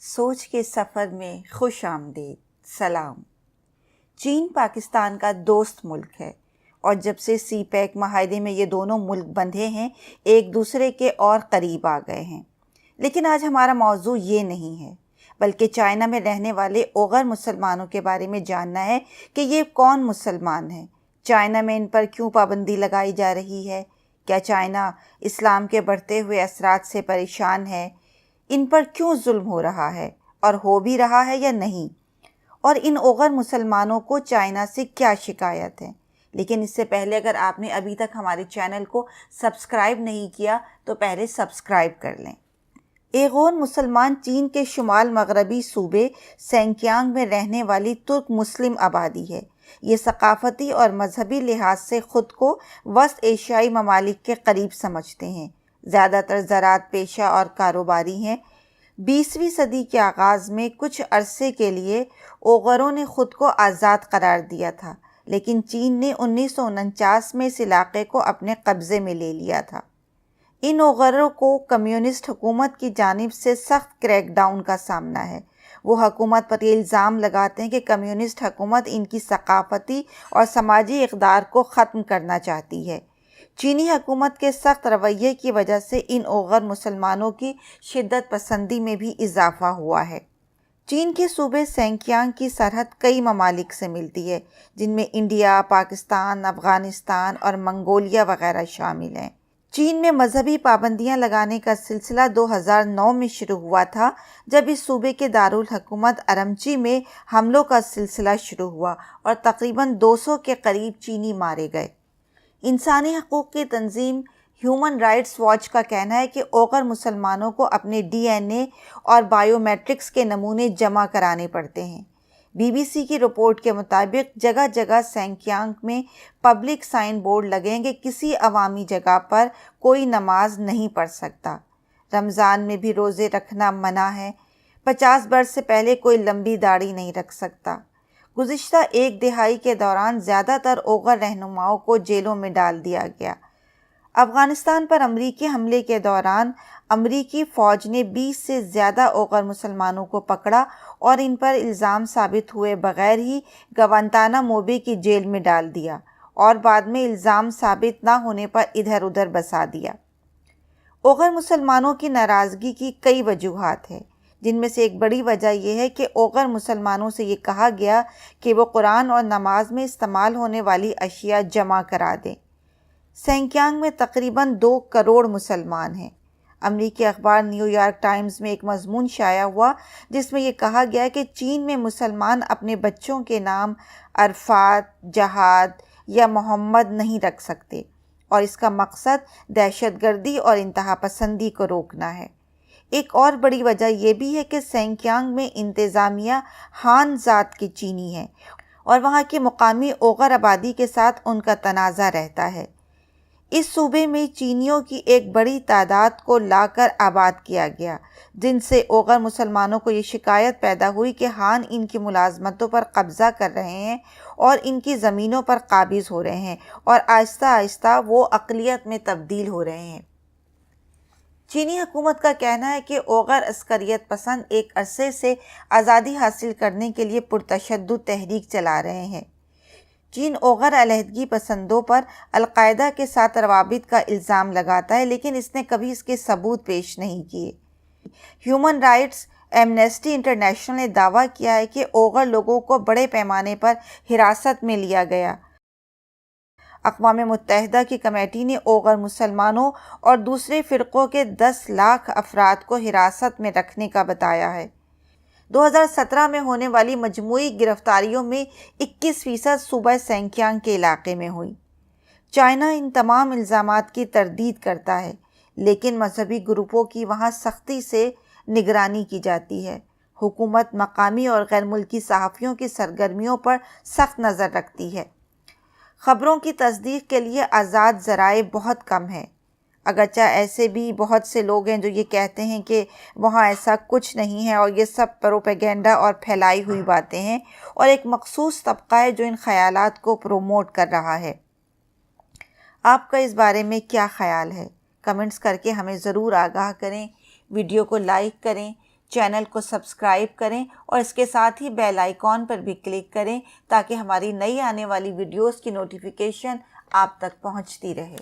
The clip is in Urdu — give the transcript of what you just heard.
سوچ کے سفر میں خوش آمدید۔ سلام۔ چین پاکستان کا دوست ملک ہے اور جب سے سی پیک معاہدے میں یہ دونوں ملک بندھے ہیں ایک دوسرے کے اور قریب آ گئے ہیں۔ لیکن آج ہمارا موضوع یہ نہیں ہے بلکہ چائنا میں رہنے والے اوغر مسلمانوں کے بارے میں جاننا ہے کہ یہ کون مسلمان ہیں، چائنا میں ان پر کیوں پابندی لگائی جا رہی ہے، کیا چائنا اسلام کے بڑھتے ہوئے اثرات سے پریشان ہے، ان پر کیوں ظلم ہو رہا ہے اور ہو بھی رہا ہے یا نہیں، اور ان اوغر مسلمانوں کو چائنا سے کیا شکایت ہے۔ لیکن اس سے پہلے اگر آپ نے ابھی تک ہمارے چینل کو سبسکرائب نہیں کیا تو پہلے سبسکرائب کر لیں۔ اوغر مسلمان چین کے شمال مغربی صوبے سینکیانگ میں رہنے والی ترک مسلم آبادی ہے۔ یہ ثقافتی اور مذہبی لحاظ سے خود کو وسط ایشیائی ممالک کے قریب سمجھتے ہیں۔ زیادہ تر زراعت پیشہ اور کاروباری ہیں۔ 20ویں صدی کے آغاز میں کچھ عرصے کے لیے اوغروں نے خود کو آزاد قرار دیا تھا، لیکن چین نے 1949 میں اس علاقے کو اپنے قبضے میں لے لیا تھا۔ ان اوغروں کو کمیونسٹ حکومت کی جانب سے سخت کریک ڈاؤن کا سامنا ہے۔ وہ حکومت پر یہ الزام لگاتے ہیں کہ کمیونسٹ حکومت ان کی ثقافتی اور سماجی اقدار کو ختم کرنا چاہتی ہے۔ چینی حکومت کے سخت رویے کی وجہ سے ان اوغر مسلمانوں کی شدت پسندی میں بھی اضافہ ہوا ہے۔ چین کے صوبے سینکیانگ کی سرحد کئی ممالک سے ملتی ہے، جن میں انڈیا، پاکستان، افغانستان اور منگولیا وغیرہ شامل ہیں۔ چین میں مذہبی پابندیاں لگانے کا سلسلہ 2009 میں شروع ہوا تھا، جب اس صوبے کے دارالحکومت ارمچی میں حملوں کا سلسلہ شروع ہوا اور تقریباً 200 کے قریب چینی مارے گئے۔ انسانی حقوق کی تنظیم ہیومن رائٹس واچ کا کہنا ہے کہ اوغر مسلمانوں کو اپنے ڈی این اے اور بائیو میٹرکس کے نمونے جمع کرانے پڑتے ہیں۔ بی بی سی کی رپورٹ کے مطابق جگہ جگہ سینکیانگ میں پبلک سائن بورڈ لگے ہیں کہ کسی عوامی جگہ پر کوئی نماز نہیں پڑھ سکتا۔ رمضان میں بھی روزے رکھنا منع ہے۔ 50 برس سے پہلے کوئی لمبی داڑھی نہیں رکھ سکتا۔ گزشتہ ایک دہائی کے دوران زیادہ تر اوغر رہنماؤں کو جیلوں میں ڈال دیا گیا۔ افغانستان پر امریکی حملے کے دوران امریکی فوج نے 20 سے زیادہ اوغر مسلمانوں کو پکڑا اور ان پر الزام ثابت ہوئے بغیر ہی گوانتانامو بے کی جیل میں ڈال دیا اور بعد میں الزام ثابت نہ ہونے پر ادھر ادھر بسا دیا۔ اوغر مسلمانوں کی ناراضگی کی کئی وجوہات ہیں، جن میں سے ایک بڑی وجہ یہ ہے کہ اوغر مسلمانوں سے یہ کہا گیا کہ وہ قرآن اور نماز میں استعمال ہونے والی اشیاء جمع کرا دیں۔ سینکیانگ میں تقریباً 2 کروڑ مسلمان ہیں۔ امریکی اخبار نیو یارک ٹائمز میں ایک مضمون شائع ہوا جس میں یہ کہا گیا کہ چین میں مسلمان اپنے بچوں کے نام عرفات، جہاد یا محمد نہیں رکھ سکتے اور اس کا مقصد دہشت گردی اور انتہا پسندی کو روکنا ہے۔ ایک اور بڑی وجہ یہ بھی ہے کہ سینکیانگ میں انتظامیہ ہان ذات کی چینی ہے اور وہاں کی مقامی اوغر آبادی کے ساتھ ان کا تنازع رہتا ہے۔ اس صوبے میں چینیوں کی ایک بڑی تعداد کو لا کر آباد کیا گیا، جن سے اوغر مسلمانوں کو یہ شکایت پیدا ہوئی کہ ہان ان کی ملازمتوں پر قبضہ کر رہے ہیں اور ان کی زمینوں پر قابض ہو رہے ہیں اور آہستہ آہستہ وہ اقلیت میں تبدیل ہو رہے ہیں۔ چینی حکومت کا کہنا ہے کہ اوغر عسکریت پسند ایک عرصے سے آزادی حاصل کرنے کے لیے پرتشدد تحریک چلا رہے ہیں۔ چین اوغر علیحدگی پسندوں پر القاعدہ کے ساتھ روابط کا الزام لگاتا ہے، لیکن اس نے کبھی اس کے ثبوت پیش نہیں کیے۔ ہیومن رائٹس ایمنسٹی انٹرنیشنل نے دعویٰ کیا ہے کہ اوغر لوگوں کو بڑے پیمانے پر حراست میں لیا گیا۔ اقوام متحدہ کی کمیٹی نے اوغر مسلمانوں اور دوسرے فرقوں کے 10 لاکھ افراد کو حراست میں رکھنے کا بتایا ہے۔ 2017 میں ہونے والی مجموعی گرفتاریوں میں 21% صوبہ سینکیانگ کے علاقے میں ہوئی۔ چائنا ان تمام الزامات کی تردید کرتا ہے، لیکن مذہبی گروپوں کی وہاں سختی سے نگرانی کی جاتی ہے۔ حکومت مقامی اور غیر ملکی صحافیوں کی سرگرمیوں پر سخت نظر رکھتی ہے۔ خبروں کی تصدیق کے لیے آزاد ذرائع بہت کم ہیں، اگرچہ ایسے بھی بہت سے لوگ ہیں جو یہ کہتے ہیں کہ وہاں ایسا کچھ نہیں ہے اور یہ سب پروپیگنڈا اور پھیلائی ہوئی باتیں ہیں، اور ایک مخصوص طبقہ ہے جو ان خیالات کو پروموٹ کر رہا ہے۔ آپ کا اس بارے میں کیا خیال ہے؟ کمنٹس کر کے ہمیں ضرور آگاہ کریں۔ ویڈیو کو لائک کریں، چینل کو سبسکرائب کریں اور اس کے ساتھ ہی بیل آئیکن پر بھی کلک کریں تاکہ ہماری نئی آنے والی ویڈیوز کی نوٹیفیکیشن آپ تک پہنچتی رہے۔